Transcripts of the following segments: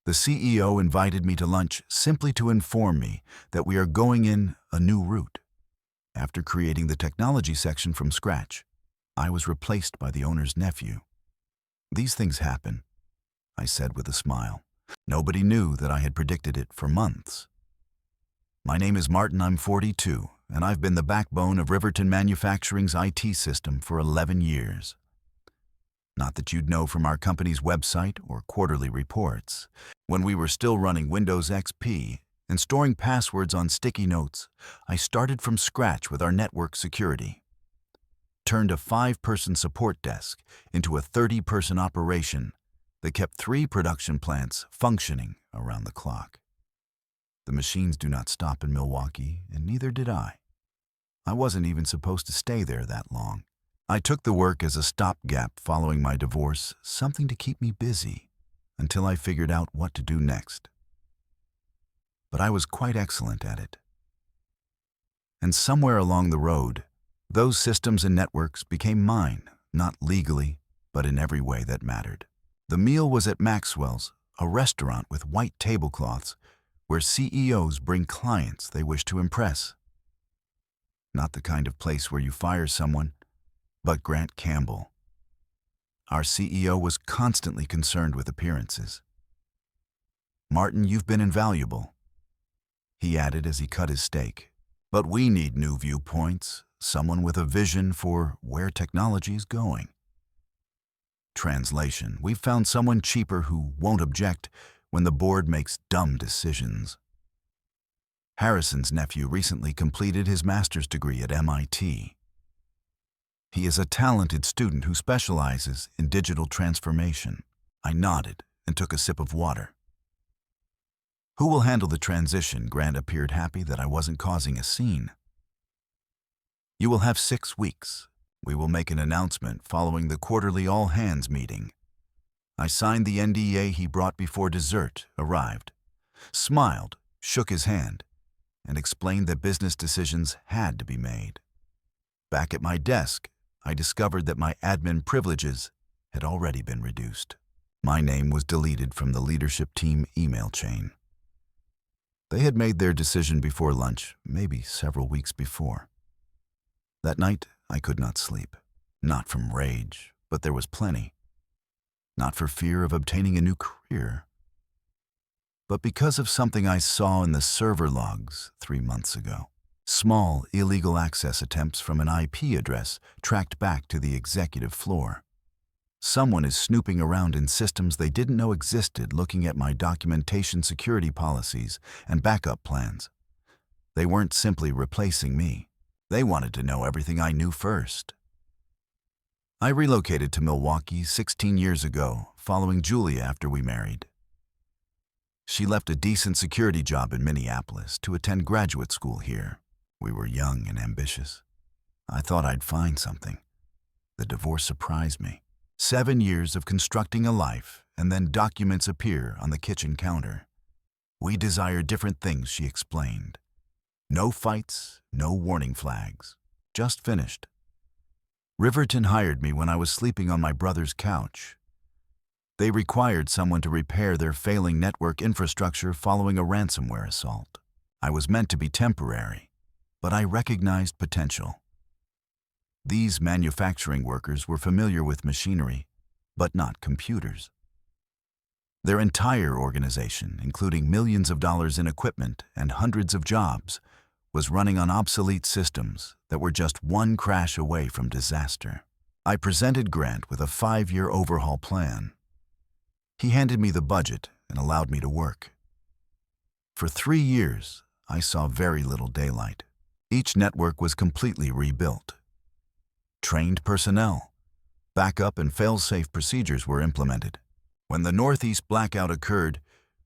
The CEO invited me to lunch simply to inform me that we are going in a new route. After creating the technology section from scratch, I was replaced by the owner's nephew. "These things happen," I said with a smile. Nobody knew that I had predicted it for months. "My name is Martin, I'm 42, and I've been the backbone of Riverton Manufacturing's IT system for 11 years. Not that you'd know from our company's website or quarterly reports. When we were still running Windows XP and storing passwords on sticky notes, I started from scratch with our network security. Turned a 5-person support desk into a 30-person operation that kept 3 production plants functioning around the clock. The machines do not stop in Milwaukee, and neither did I. I wasn't even supposed to stay there that long. I took the work as a stopgap following my divorce, something to keep me busy, until I figured out what to do next. But I was quite excellent at it. And somewhere along the road, those systems and networks became mine, not legally, but in every way that mattered. The meal was at Maxwell's, a restaurant with white tablecloths, where CEOs bring clients they wish to impress. Not the kind of place where you fire someone, but Grant Campbell. Our CEO was constantly concerned with appearances. "Martin, you've been invaluable," he added as he cut his steak. "But we need new viewpoints, someone with a vision for where technology is going." Translation: we've found someone cheaper who won't object when the board makes dumb decisions. Harrison's nephew recently completed his master's degree at MIT. He is a talented student who specializes in digital transformation. I nodded and took a sip of water. "Who will handle the transition?" Grant appeared happy that I wasn't causing a scene. "You will have 6 weeks. We will make an announcement following the quarterly all-hands meeting." I signed the NDA he brought before dessert arrived, smiled, shook his hand, and explained that business decisions had to be made. Back at my desk, I discovered that my admin privileges had already been reduced. My name was deleted from the leadership team email chain. They had made their decision before lunch, maybe several weeks before. That night, I could not sleep. Not from rage, but there was plenty. Not for fear of obtaining a new career, but because of something I saw in the server logs 3 months ago. Small, illegal access attempts from an IP address tracked back to the executive floor. Someone is snooping around in systems they didn't know existed, looking at my documentation, security policies, and backup plans. They weren't simply replacing me. They wanted to know everything I knew first. I relocated to Milwaukee 16 years ago, following Julia after we married. She left a decent security job in Minneapolis to attend graduate school here. We were young and ambitious. I thought I'd find something. The divorce surprised me. 7 years of constructing a life, and then documents appear on the kitchen counter. "We desire different things," she explained. "No fights, no warning flags. Just finished." Riverton hired me when I was sleeping on my brother's couch. They required someone to repair their failing network infrastructure following a ransomware assault. I was meant to be temporary, but I recognized potential. These manufacturing workers were familiar with machinery, but not computers. Their entire organization, including millions of dollars in equipment and hundreds of jobs, was running on obsolete systems that were just one crash away from disaster. I presented Grant with a 5-year overhaul plan. He handed me the budget and allowed me to work. For 3 years, I saw very little daylight. Each network was completely rebuilt. Trained personnel, backup and fail-safe procedures were implemented. When the Northeast blackout occurred,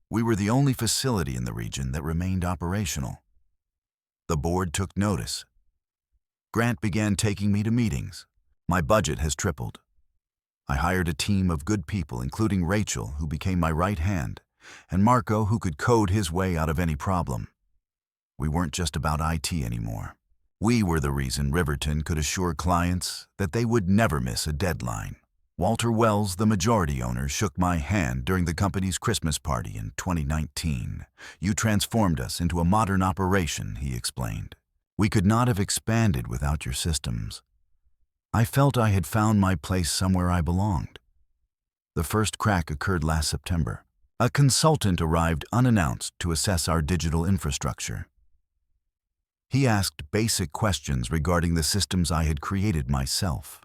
we were the only facility in the region that remained operational. The board took notice. Grant began taking me to meetings. My budget has tripled. I hired a team of good people, including Rachel, who became my right hand, and Marco, who could code his way out of any problem. We weren't just about IT anymore. We were the reason Riverton could assure clients that they would never miss a deadline. Walter Wells, the majority owner, shook my hand during the company's Christmas party in 2019. You transformed us into a modern operation, he explained. We could not have expanded without your systems. I felt I had found my place somewhere I belonged. The first crack occurred last September. A consultant arrived unannounced to assess our digital infrastructure. He asked basic questions regarding the systems I had created myself.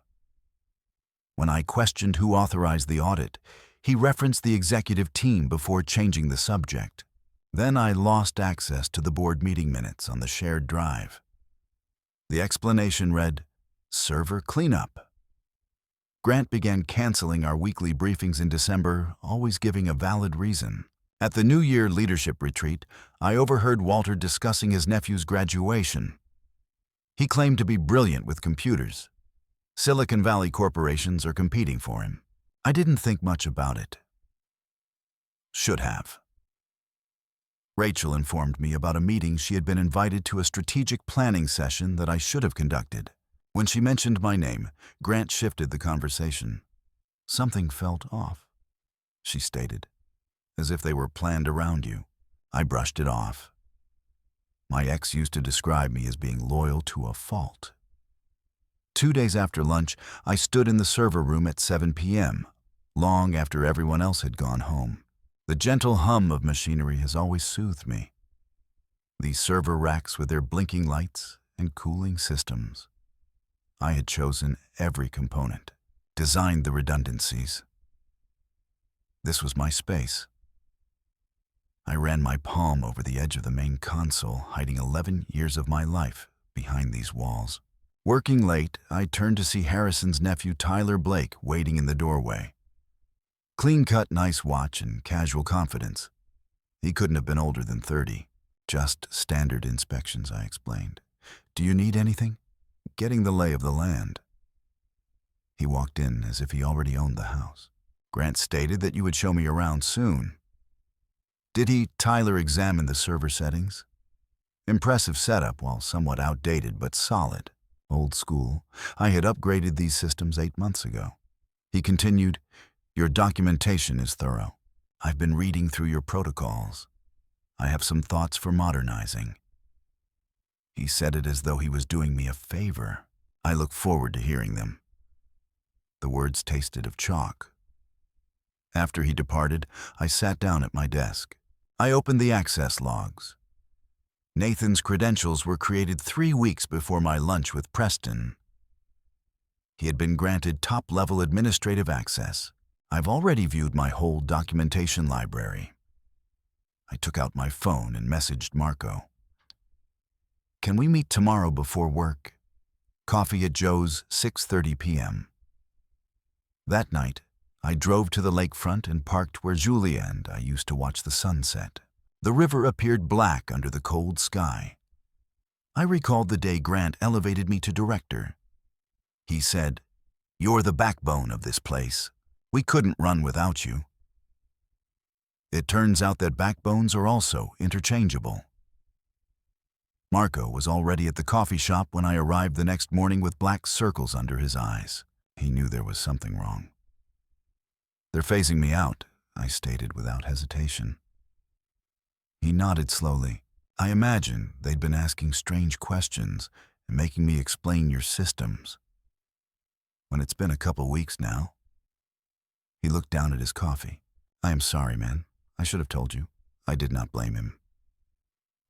When I questioned who authorized the audit, he referenced the executive team before changing the subject. Then I lost access to the board meeting minutes on the shared drive. The explanation read, "Server cleanup." Grant began canceling our weekly briefings in December, always giving a valid reason. At the New Year leadership retreat, I overheard Walter discussing his nephew's graduation. He claimed to be brilliant with computers. Silicon Valley corporations are competing for him. I didn't think much about it. Should have. Rachel informed me about a meeting she had been invited to, a strategic planning session that I should have conducted. When she mentioned my name, Grant shifted the conversation. "Something felt off," she stated, "as if they were planned around you." I brushed it off. My ex used to describe me as being loyal to a fault. 2 days after lunch, I stood in the server room at 7 p.m., long after everyone else had gone home. The gentle hum of machinery has always soothed me. These server racks with their blinking lights and cooling systems. I had chosen every component, designed the redundancies. This was my space. I ran my palm over the edge of the main console, hiding 11 years of my life behind these walls. Working late, I turned to see Harrison's nephew Tyler Blake waiting in the doorway. Clean-cut, nice watch, and casual confidence. He couldn't have been older than 30. "Just standard inspections," I explained. "Do you need anything?" "Getting the lay of the land." He walked in as if he already owned the house. "Grant stated that you would show me around soon." Did he? Tyler examined the server settings. Impressive setup, while somewhat outdated but solid. Old school. I had upgraded these systems 8 months ago. He continued, "Your documentation is thorough. I've been reading through your protocols. I have some thoughts for modernizing." He said it as though he was doing me a favor. I look forward to hearing them. The words tasted of chalk. After he departed, I sat down at my desk. I opened the access logs. Nathan's credentials were created 3 weeks before my lunch with Preston. He had been granted top-level administrative access. I've already viewed my whole documentation library. I took out my phone and messaged Marco. "Can we meet tomorrow before work? Coffee at Joe's, 6:30 p.m. That night, I drove to the lakefront and parked where Julia and I used to watch the sunset. The river appeared black under the cold sky. I recalled the day Grant elevated me to director. He said, "You're the backbone of this place. We couldn't run without you." It turns out that backbones are also interchangeable. Marco was already at the coffee shop when I arrived the next morning with black circles under his eyes. He knew there was something wrong. "They're phasing me out," I stated without hesitation. He nodded slowly. "I imagine they'd been asking strange questions and making me explain your systems. When it's been a couple weeks now." He looked down at his coffee. "I am sorry, man. I should have told you." I did not blame him.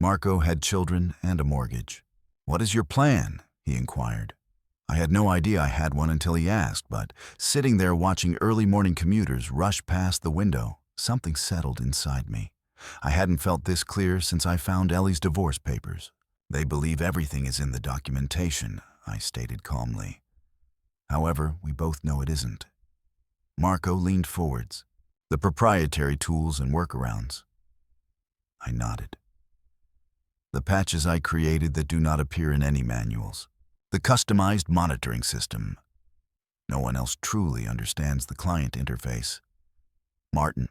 Marco had children and a mortgage. "What is your plan?" he inquired. I had no idea I had one until he asked, but sitting there watching early morning commuters rush past the window, something settled inside me. I hadn't felt this clear since I found Ellie's divorce papers. "They believe everything is in the documentation," I stated calmly. However, we both know it isn't. Marco leaned forwards. "The proprietary tools and workarounds." I nodded. "The patches I created that do not appear in any manuals. The customized monitoring system. No one else truly understands the client interface. Martin,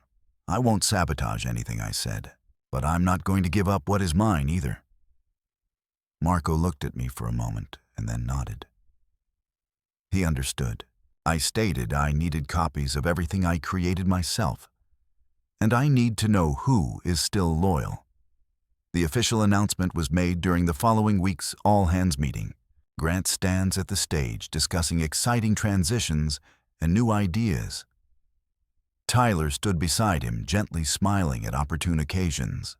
I won't sabotage anything," I said, "but I'm not going to give up what is mine either." Marco looked at me for a moment and then nodded. He understood. I stated I needed copies of everything I created myself, and I need to know who is still loyal. The official announcement was made during the following week's all-hands meeting. Grant stands at the stage discussing exciting transitions and new ideas. Tyler stood beside him, gently smiling at opportune occasions.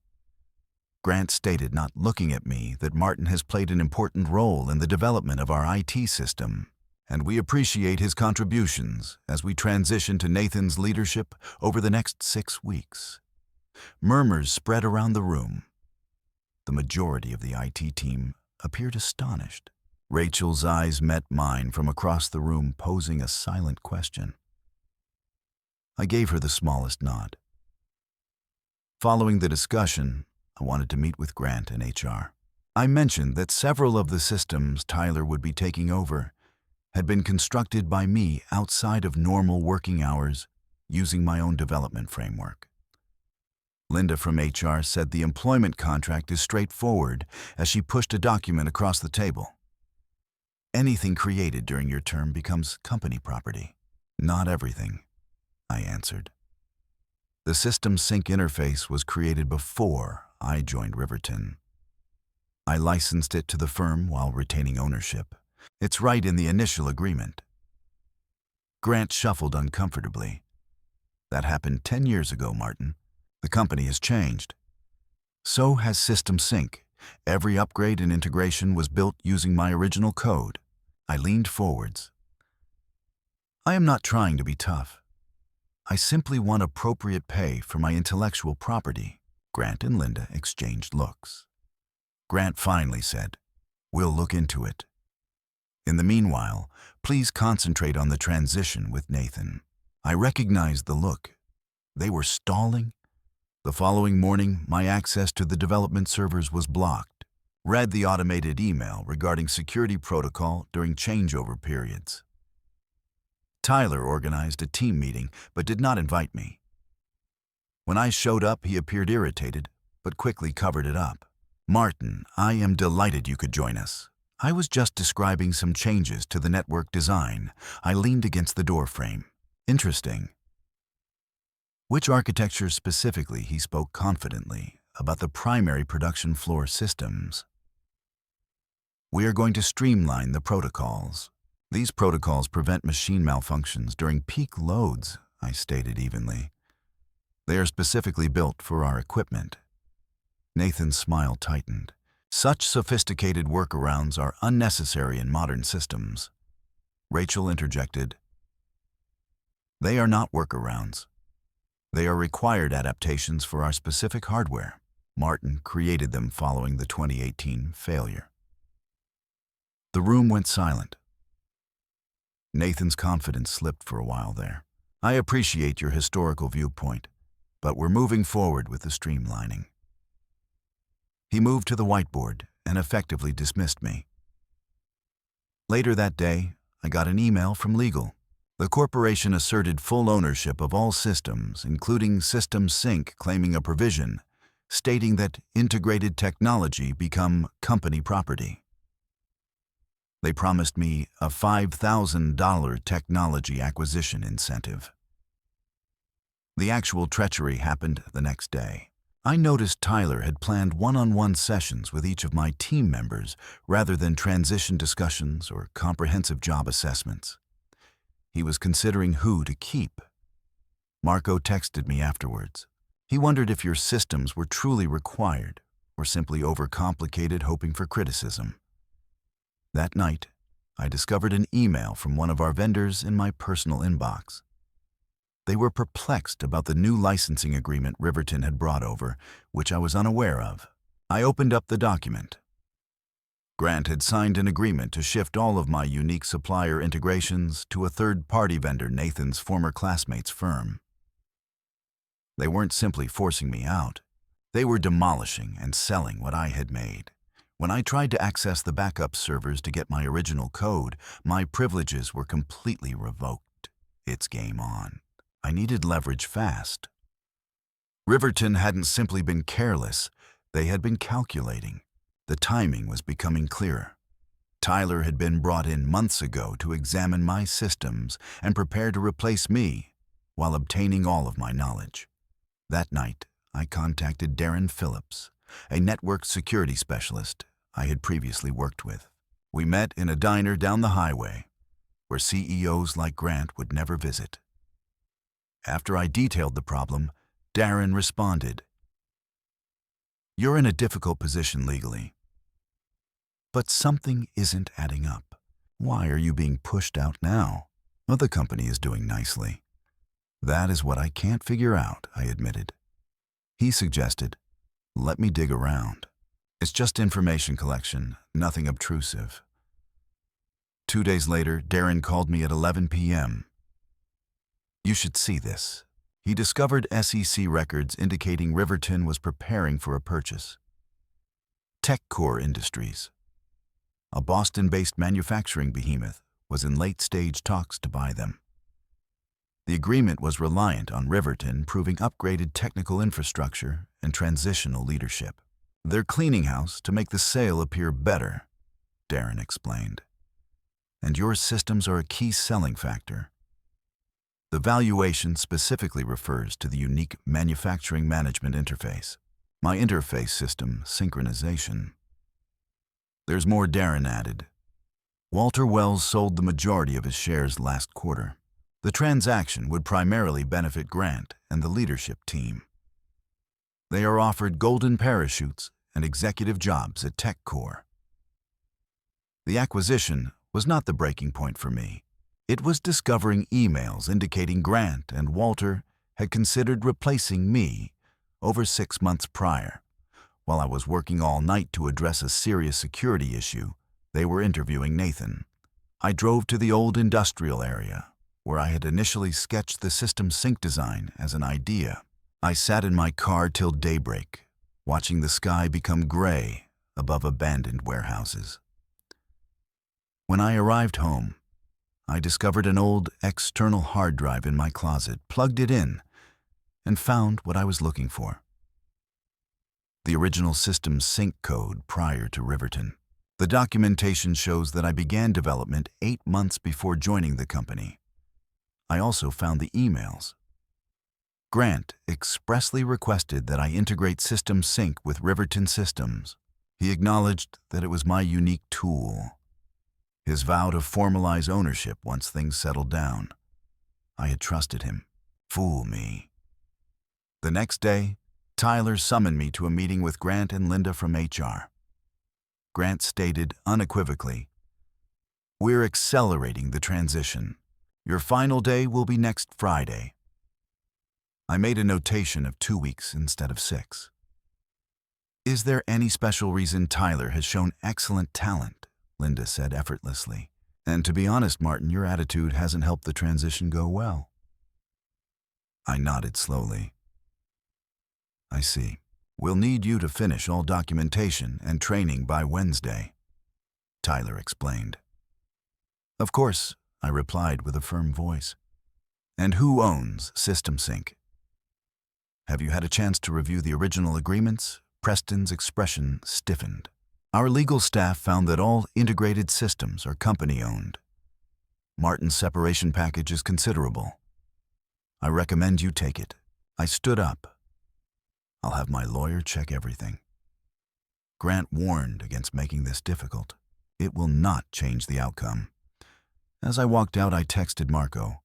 Grant stated, not looking at me, that Martin has played an important role in the development of our IT system, and we appreciate his contributions as we transition to Nathan's leadership over the next 6 weeks. Murmurs spread around the room. The majority of the IT team appeared astonished. Rachel's eyes met mine from across the room, posing a silent question. I gave her the smallest nod. Following the discussion, I wanted to meet with Grant and HR. I mentioned that several of the systems Tyler would be taking over had been constructed by me outside of normal working hours using my own development framework. Linda from HR said the employment contract is straightforward as she pushed a document across the table. Anything created during your term becomes company property. Not everything, I answered. The System Sync interface was created before I joined Riverton. I licensed it to the firm while retaining ownership. It's right in the initial agreement. Grant shuffled uncomfortably. That happened 10 years ago, Martin. The company has changed. So has System Sync. Every upgrade and integration was built using my original code. I leaned forwards. I am not trying to be tough. I simply want appropriate pay for my intellectual property. Grant and Linda exchanged looks. Grant finally said, "We'll look into it. In the meanwhile, please concentrate on the transition with Nathan." I recognized the look. They were stalling. The following morning, my access to the development servers was blocked. Read the automated email regarding security protocol during changeover periods. Tyler organized a team meeting but did not invite me. When I showed up, he appeared irritated, but quickly covered it up. "Martin, I am delighted you could join us. I was just describing some changes to the network design." I leaned against the door frame. "Interesting." Which architecture specifically? He spoke confidently about the primary production floor systems. "We are going to streamline the protocols. These protocols prevent machine malfunctions during peak loads," I stated evenly. "They are specifically built for our equipment." Nathan's smile tightened. "Such sophisticated workarounds are unnecessary in modern systems." Rachel interjected, "They are not workarounds. They are required adaptations for our specific hardware. Martin created them following the 2018 failure." The room went silent. Nathan's confidence slipped for a while there. "I appreciate your historical viewpoint, but we're moving forward with the streamlining." He moved to the whiteboard and effectively dismissed me. Later that day, I got an email from legal. The corporation asserted full ownership of all systems, including System Sync, claiming a provision stating that integrated technology become company property. They promised me a $5,000 technology acquisition incentive. The actual treachery happened the next day. I noticed Tyler had planned one-on-one sessions with each of my team members rather than transition discussions or comprehensive job assessments. He was considering who to keep. Marco texted me afterwards. He wondered if your systems were truly required or simply overcomplicated, hoping for criticism. That night, I discovered an email from one of our vendors in my personal inbox. They were perplexed about the new licensing agreement Riverton had brought over, which I was unaware of. I opened up the document. Grant had signed an agreement to shift all of my unique supplier integrations to a third-party vendor, Nathan's former classmate's firm. They weren't simply forcing me out. They were demolishing and selling what I had made. When I tried to access the backup servers to get my original code, my privileges were completely revoked. It's game on. I needed leverage fast. Riverton hadn't simply been careless, they had been calculating. The timing was becoming clearer. Tyler had been brought in months ago to examine my systems and prepare to replace me while obtaining all of my knowledge. That night, I contacted Darren Phillips, a network security specialist I had previously worked with. We met in a diner down the highway, where CEOs like Grant would never visit. After I detailed the problem, Darren responded, "You're in a difficult position legally, but something isn't adding up. Why are you being pushed out now? Well, the company is doing nicely." "That is what I can't figure out," I admitted. He suggested, "Let me dig around. It's just information collection, nothing obtrusive." 2 days later, Darren called me at 11 p.m. "You should see this." He discovered SEC records indicating Riverton was preparing for a purchase. TechCore Industries, a Boston-based manufacturing behemoth, was in late-stage talks to buy them. The agreement was reliant on Riverton proving upgraded technical infrastructure and transitional leadership. "They're cleaning house to make the sale appear better," Darren explained. "And your systems are a key selling factor." The valuation specifically refers to the unique manufacturing management interface, my interface system synchronization. There's more, Darren added. Walter Wells sold the majority of his shares last quarter. The transaction would primarily benefit Grant and the leadership team. They are offered golden parachutes and executive jobs at TechCore. The acquisition was not the breaking point for me. It was discovering emails indicating Grant and Walter had considered replacing me over 6 months prior. While I was working all night to address a serious security issue, they were interviewing Nathan. I drove to the old industrial area, where I had initially sketched the system sync design as an idea. I sat in my car till daybreak, watching the sky become gray above abandoned warehouses. When I arrived home, I discovered an old external hard drive in my closet, plugged it in, and found what I was looking for. The original system sync code prior to Riverton. The documentation shows that I began development 8 months before joining the company. I also found the emails. Grant expressly requested that I integrate system sync with Riverton systems. He acknowledged that it was my unique tool. His vow to formalize ownership once things settled down. I had trusted him. Fool me. The next day, Tyler summoned me to a meeting with Grant and Linda from HR. Grant stated unequivocally, "We're accelerating the transition. Your final day will be next Friday." I made a notation of 2 weeks instead of 6. "Is there any special reason Tyler has shown excellent talent?" Linda said effortlessly. "And to be honest, Martin, your attitude hasn't helped the transition go well." I nodded slowly. "I see. We'll need you to finish all documentation and training by Wednesday," Tyler explained. "Of course," I replied with a firm voice. "And who owns System Sync?" "Have you had a chance to review the original agreements?" Preston's expression stiffened. "Our legal staff found that all integrated systems are company-owned. Martin's separation package is considerable. I recommend you take it." I stood up. "I'll have my lawyer check everything." Grant warned against making this difficult. It will not change the outcome. As I walked out, I texted Marco.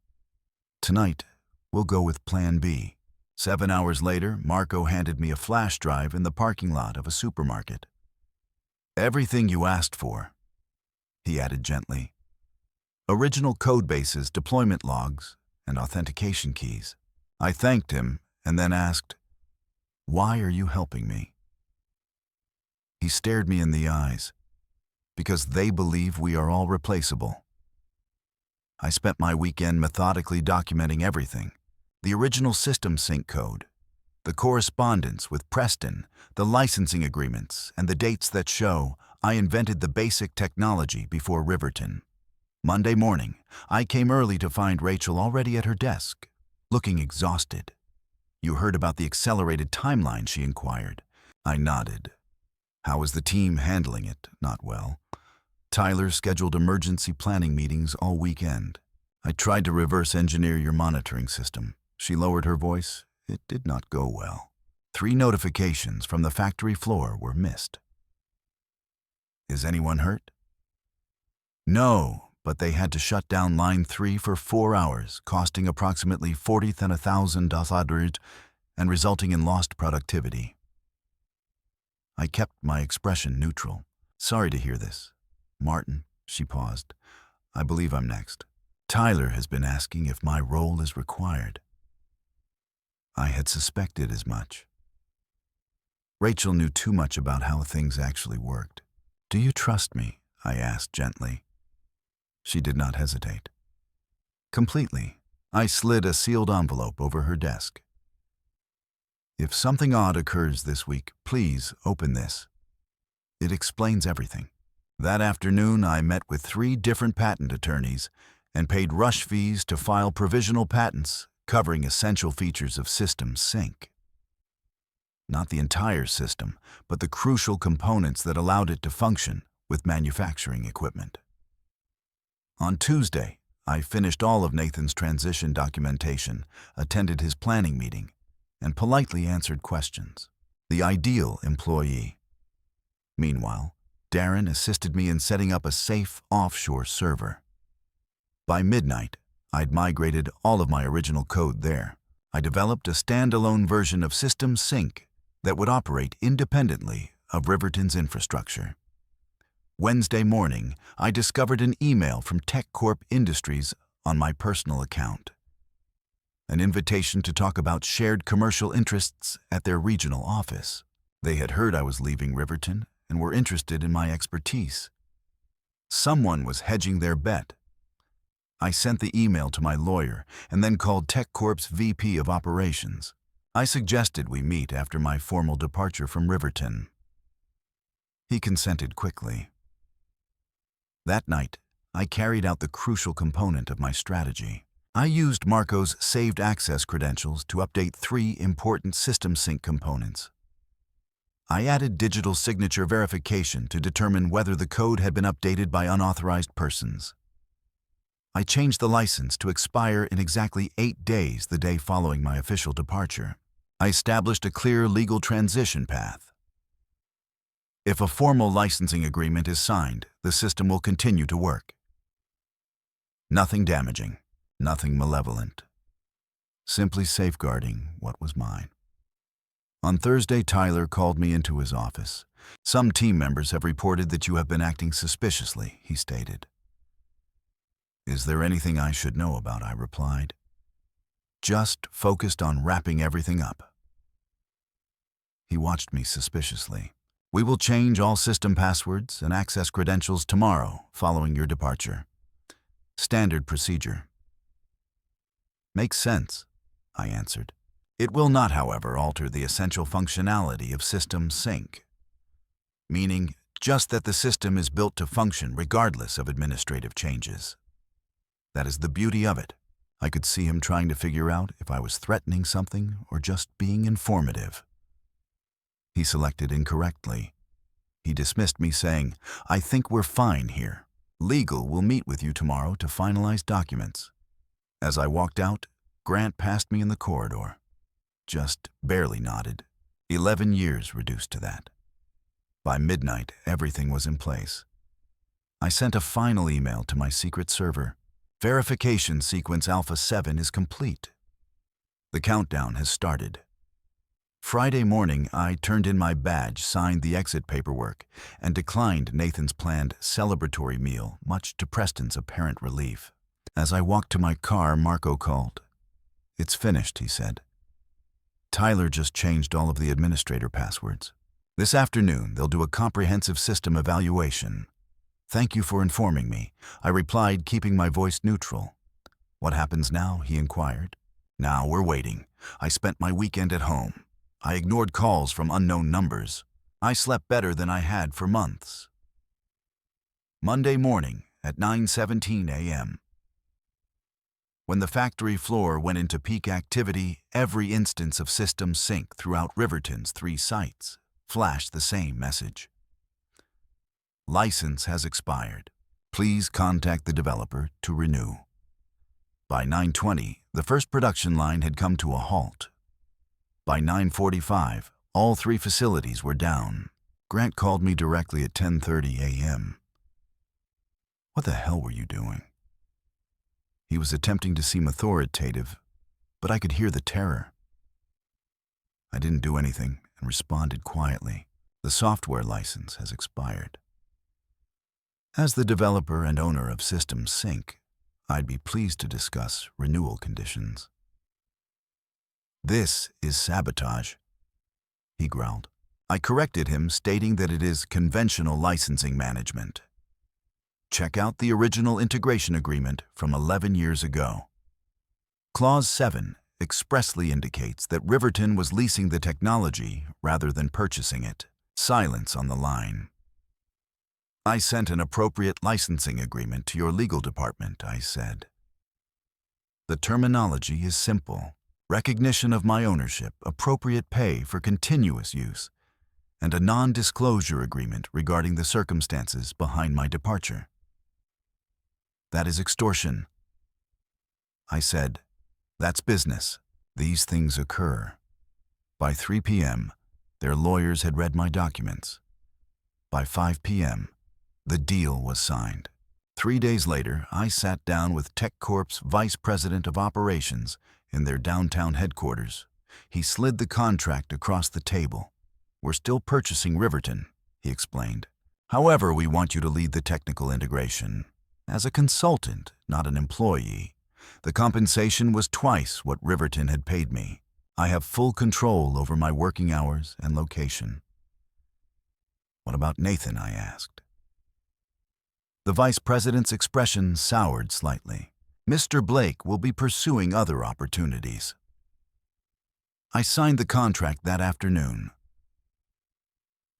"Tonight, we'll go with Plan B." 7 hours later, Marco handed me a flash drive in the parking lot of a supermarket. "Everything you asked for," he added gently. "Original code bases, deployment logs, and authentication keys." I thanked him and then asked, "Why are you helping me?" He stared me in the eyes. "Because they believe we are all replaceable." I spent my weekend methodically documenting everything. The original system sync code, the correspondence with Preston, the licensing agreements, and the dates that show I invented the basic technology before Riverton. Monday morning, I came early to find Rachel already at her desk, looking exhausted. "You heard about the accelerated timeline?" she inquired. I nodded. "How is the team handling it?" "Not well. Tyler scheduled emergency planning meetings all weekend. I tried to reverse engineer your monitoring system. She lowered her voice. It did not go well. 3 notifications from the factory floor were missed. Is anyone hurt? No, but they had to shut down line 3 for 4 hours, costing approximately $40,000 and resulting in lost productivity. I kept my expression neutral. Sorry to hear this. Martin, she paused. I believe I'm next. Tyler has been asking if my role is required. I had suspected as much. Rachel knew too much about how things actually worked. Do you trust me? I asked gently. She did not hesitate. Completely. I slid a sealed envelope over her desk. If something odd occurs this week, please open this. It explains everything. That afternoon, I met with 3 different patent attorneys and paid rush fees to file provisional patents covering essential features of System Sync. Not the entire system, but the crucial components that allowed it to function with manufacturing equipment. On Tuesday, I finished all of Nathan's transition documentation, attended his planning meeting, and politely answered questions. The ideal employee. Meanwhile, Darren assisted me in setting up a safe offshore server. By midnight, I'd migrated all of my original code there. I developed a standalone version of System Sync that would operate independently of Riverton's infrastructure. Wednesday morning, I discovered an email from TechCorp Industries on my personal account. An invitation to talk about shared commercial interests at their regional office. They had heard I was leaving Riverton and were interested in my expertise. Someone was hedging their bet. I sent the email to my lawyer and then called TechCorp's VP of Operations. I suggested we meet after my formal departure from Riverton. He consented quickly. That night, I carried out the crucial component of my strategy. I used Marco's saved access credentials to update 3 important System Sync components. I added digital signature verification to determine whether the code had been updated by unauthorized persons. I changed the license to expire in exactly 8 days the day following my official departure. I established a clear legal transition path. If a formal licensing agreement is signed, the system will continue to work. Nothing damaging, nothing malevolent. Simply safeguarding what was mine. On Thursday, Tyler called me into his office. Some team members have reported that you have been acting suspiciously, he stated. Is there anything I should know about? I replied. Just focused on wrapping everything up. He watched me suspiciously. We will change all system passwords and access credentials tomorrow following your departure. Standard procedure. Makes sense, I answered. It will not, however, alter the essential functionality of System Sync, meaning just that the system is built to function regardless of administrative changes. That is the beauty of it. I could see him trying to figure out if I was threatening something or just being informative. He selected incorrectly. He dismissed me saying, I think we're fine here. Legal will meet with you tomorrow to finalize documents. As I walked out, Grant passed me in the corridor. Just barely nodded. 11 years reduced to that. By midnight, everything was in place. I sent a final email to my secret server. Verification sequence Alpha 7 is complete. The countdown has started. Friday morning, I turned in my badge, signed the exit paperwork, and declined Nathan's planned celebratory meal, much to Preston's apparent relief. As I walked to my car, Marco called. It's finished, he said. Tyler just changed all of the administrator passwords. This afternoon, they'll do a comprehensive system evaluation. Thank you for informing me, I replied, keeping my voice neutral. What happens now? He inquired. Now we're waiting. I spent my weekend at home. I ignored calls from unknown numbers. I slept better than I had for months. Monday morning at 9:17 a.m. When the factory floor went into peak activity, every instance of System Sync throughout Riverton's 3 sites flashed the same message. License has expired. Please contact the developer to renew. By 9:20, the first production line had come to a halt. By 9:45, all 3 facilities were down. Grant called me directly at 10:30 a.m. What the hell were you doing? He was attempting to seem authoritative, but I could hear the terror. I didn't do anything and responded quietly. The software license has expired. As the developer and owner of System Sync, I'd be pleased to discuss renewal conditions. This is sabotage, he growled. I corrected him, stating that it is conventional licensing management. Check out the original integration agreement from 11 years ago. Clause 7 expressly indicates that Riverton was leasing the technology rather than purchasing it. Silence on the line. I sent an appropriate licensing agreement to your legal department, I said. The terminology is simple. Recognition of my ownership, appropriate pay for continuous use, and a non-disclosure agreement regarding the circumstances behind my departure. That is extortion. I said, that's business. These things occur. By 3 p.m., their lawyers had read my documents. By 5 p.m., the deal was signed. 3 days later, I sat down with TechCorp's Vice President of Operations in their downtown headquarters. He slid the contract across the table. We're still purchasing Riverton, he explained. However, we want you to lead the technical integration. As a consultant, not an employee. The compensation was twice what Riverton had paid me. I have full control over my working hours and location. What about Nathan? I asked. The vice president's expression soured slightly. Mr. Blake will be pursuing other opportunities. I signed the contract that afternoon.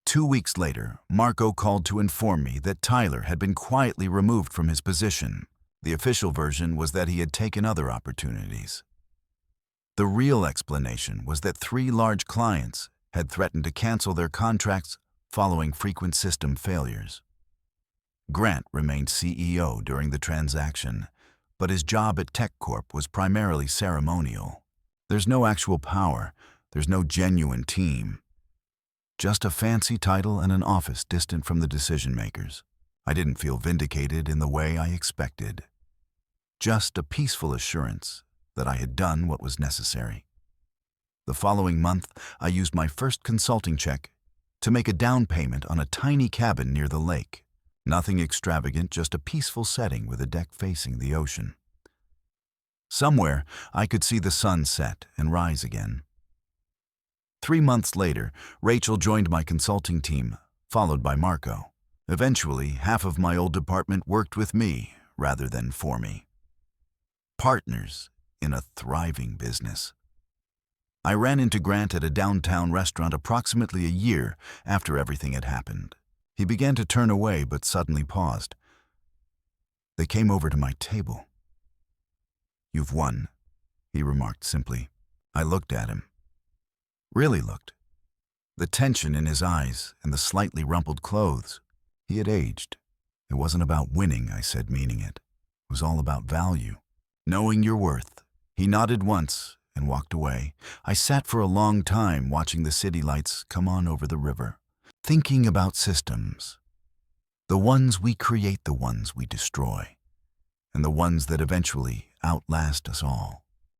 2 weeks later, Marco called to inform me that Tyler had been quietly removed from his position. The official version was that he had taken other opportunities. The real explanation was that 3 large clients had threatened to cancel their contracts following frequent system failures. Grant remained CEO during the transaction, but his job at TechCorp was primarily ceremonial. There's no actual power, there's no genuine team. Just a fancy title and an office distant from the decision-makers. I didn't feel vindicated in the way I expected. Just a peaceful assurance that I had done what was necessary. The following month, I used my first consulting check to make a down payment on a tiny cabin near the lake. Nothing extravagant, just a peaceful setting with a deck facing the ocean. Somewhere, I could see the sun set and rise again. 3 months later, Rachel joined my consulting team, followed by Marco. Eventually, half of my old department worked with me rather than for me. Partners in a thriving business. I ran into Grant at a downtown restaurant approximately a year after everything had happened. He began to turn away but suddenly paused. They came over to my table. You've won, he remarked simply. I looked at him. Really looked. The tension in his eyes and the slightly rumpled clothes. He had aged. It wasn't about winning, I said, meaning it. It was all about value. Knowing your worth. He nodded once and walked away. I sat for a long time watching the city lights come on over the river, thinking about systems. The ones we create, the ones we destroy, and the ones that eventually outlast us all.